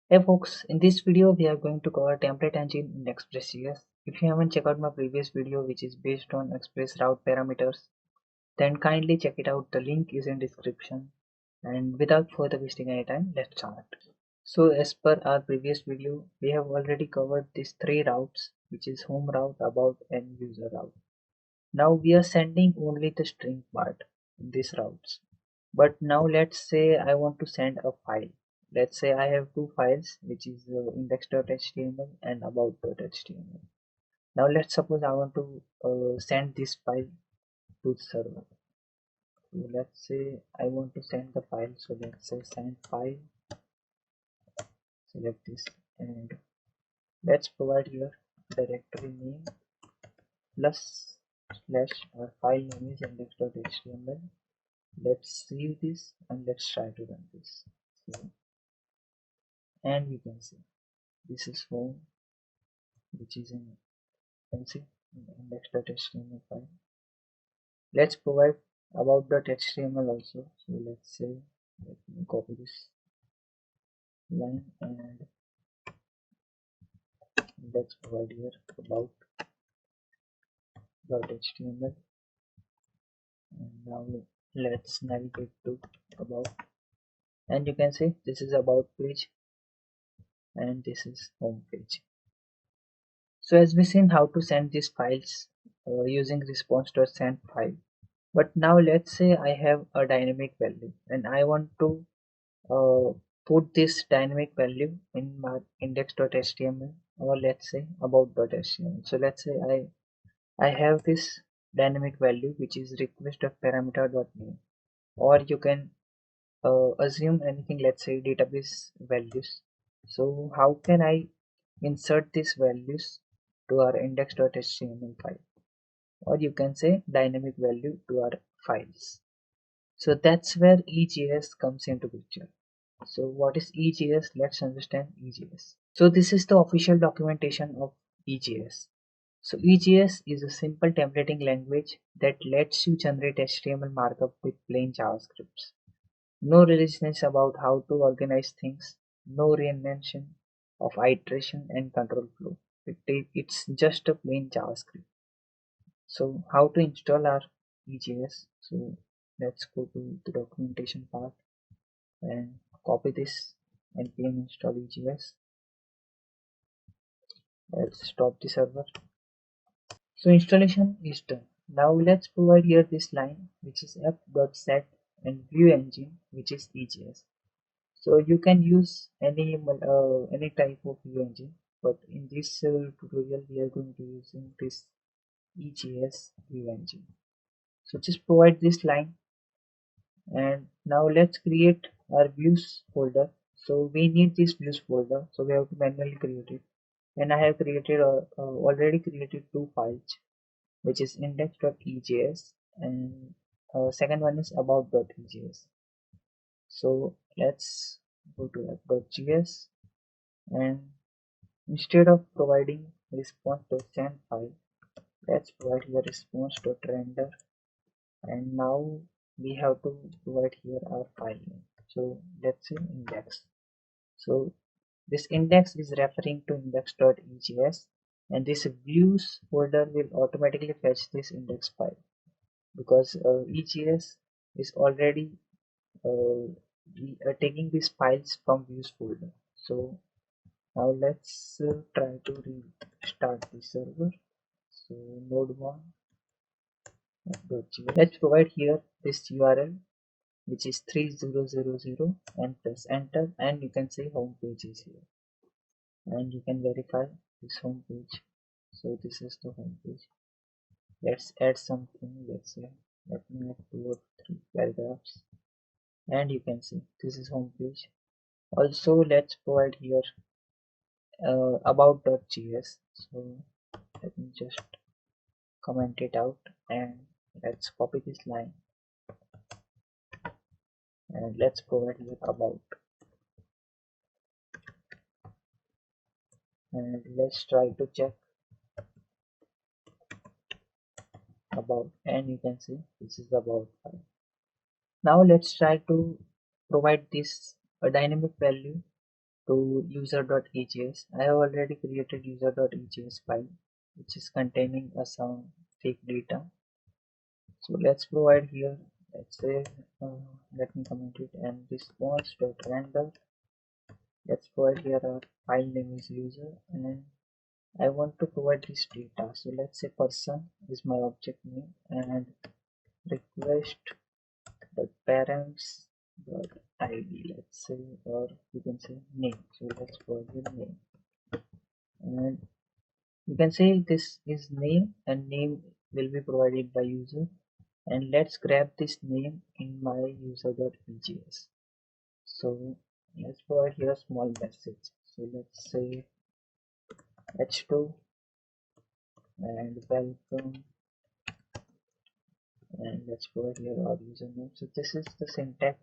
Hey folks, in this video we are going to cover template engine in Express.js. If you haven't checked out my previous video which is based on Express route parameters, then kindly check it out. The link is in description. And without further wasting any time, let's start. So as per our previous video, we have already covered these three routes, which is home route, about, and user route. Now we are sending only the string part in these routes. But now let's say I want to send a file. Let's say I have two files, which is index.html and about.html. Now let's suppose I want to send this file to the server. So let's say I want to send the file. So let's say send file, select this, and let's provide here directory name plus slash our file name is index.html. Let's save this and let's try to run this. So, and you can see this is home, which is in fancy index.html file. Let's provide about.html also. So let's say, let me copy this line and let's provide here about.html. And now let's navigate to about, and you can see this is about page and this is home page. So as we seen how to send these files using response.send file. But now let's say I have a dynamic value and I want to uh, put this dynamic value in my index.html, or let's say about.html. So let's say I have this dynamic value which is request of parameter.name, or you can assume anything, let's say database values. So how can I insert these values to our index.html file, or you can say dynamic value to our files? So that's where EJS comes into picture. So what is EJS? Let's understand EJS. So this is the official documentation of EJS. So EJS is a simple templating language that lets you generate HTML markup with plain JavaScripts. No religiousness about how to organize things, no reinvention of iteration and control flow. It's just a plain JavaScript. So how to install our EJS? So let's go to the documentation part and copy this npm install EJS. Let's stop the server. So installation is done. Now let's provide here this line which is app.set and view engine which is EJS. So you can use any type of view engine, but in this tutorial we are going to using this EJS view engine. So just provide this line, and now let's create our views folder. So we need this views folder, so we have to manually create it, and I have created already created two files, which is index.ejs and second one is about.ejs. So let's go to app.js, and instead of providing response.send file, let's provide here response.render, and now we have to provide here our file name. So let's say index. So this index is referring to index.ejs, and this views folder will automatically fetch this index file because EJS is already taking these files from views folder. So now let's try to restart the server. So node1.js. Let's provide here this URL which is 3000 and press enter, and you can see home page is here, and you can verify this home page. So this is the home page. Let's add something. Let's say let me add 2 or 3 paragraphs, and you can see this is home page. Also let's provide here about.js. So let me just comment it out, and let's copy this line and let's provide here about, and let's try to check about, and you can see this is the about file. Now let's try to provide this a dynamic value to user.ejs. I have already created user.ejs file which is containing some fake data. So let's provide here, let's say, let me comment it, and response.render. Let's provide here our file name is user, and I want to provide this data. So let's say person is my object name, and request the parents dot id, let's say, or you can say name. So let's provide your name, and you can say this is name, and name will be provided by user. And let's grab this name in my user.ejs. So let's provide here a small message. So let's say h2 and welcome, and let's provide here our username. So this is the syntax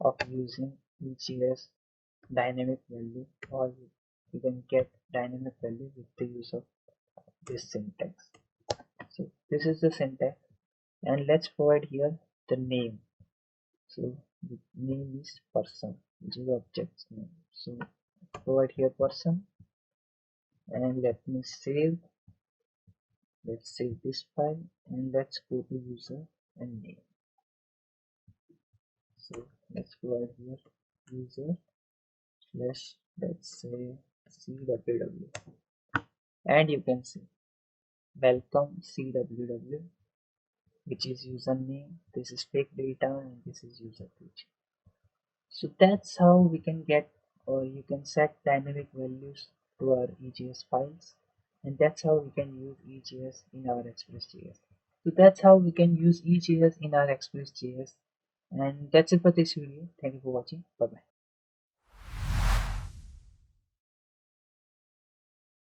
of using EJS dynamic value, or you can get dynamic value with the use of this syntax. So this is the syntax, and let's provide here the name. So the name is person, which is object's name. So provide here person, and let me save. Let's save this file, and let's go to user and name. So let's provide here user slash, let's say, cww, and you can see welcome cww, which is username. This is fake data, and this is user page. So that's how we can get, or you can set dynamic values to our EJS files, and that's how we can use EJS in our Express.js. So that's how we can use EJS in our Express.js, and that's it for this video. Thank you for watching. Bye bye.